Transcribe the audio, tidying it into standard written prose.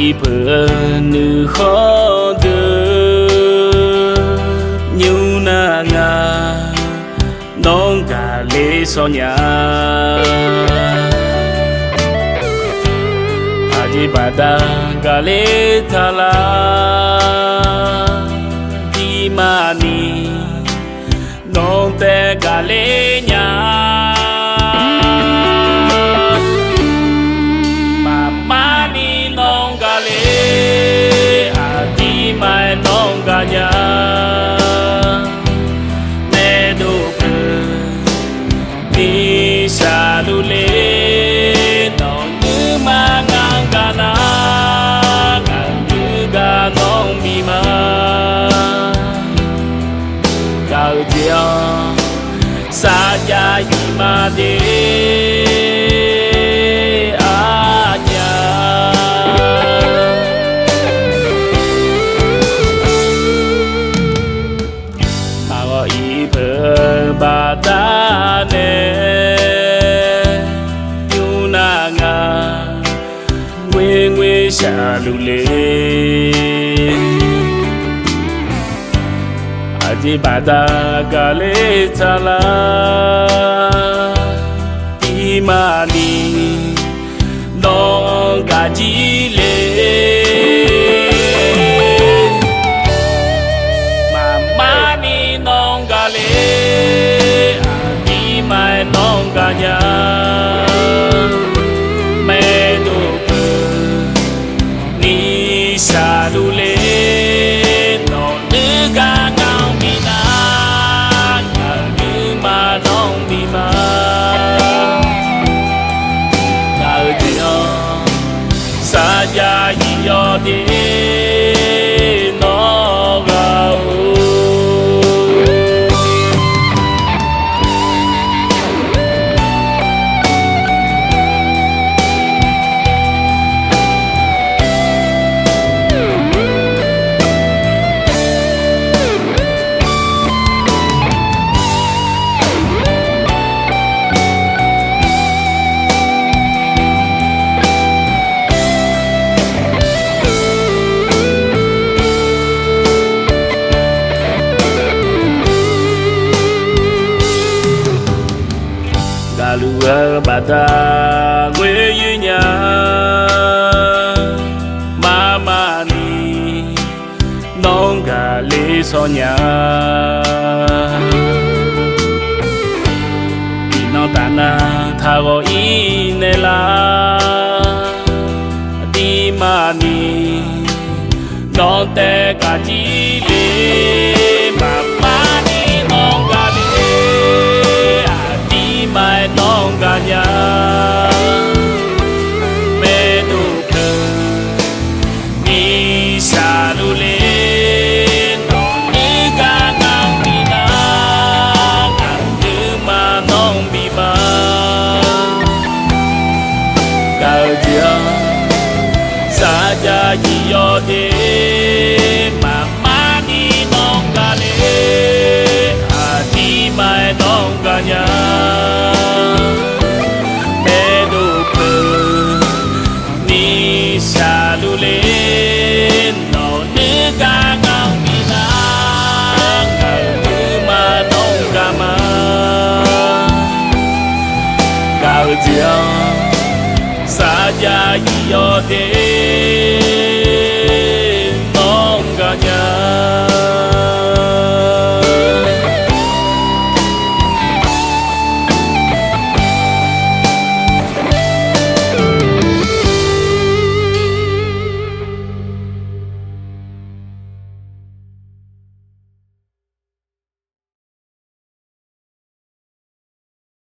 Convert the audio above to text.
ý bờ nữ khó đưa như na ngà non cả lê so nhà aji bada cả lê thala di mani non te cả lê nhà nhà nè đô cơ đi xa lu lê non như ma ngang ca na ngang như ga non mi ma cao chiều xa ya y ma đê bà ta nè yêu na ngà quê quê xa lưu lê aji bà ta cả lê ta la imani non cả chi lê nhà mẹ đô cơ ni sa lu lê non nữ ca cao mi na như ma non mi ma cao chiều sa ya y yo đê nó gạo lúa bà ta quê như nhà mama ni non cả lê so nhà nó ta na tha go i ne la di mani non te cả chi lê mama ni non cả mai non cả nhà mẹ đô cơ ni sa lu lê non như ca ngang mi na ngang như ma non bi ma cao chiều sa ya y yo đê mà ma ni non cả lê đi mai non cả nhà chiều xa ya y yo đê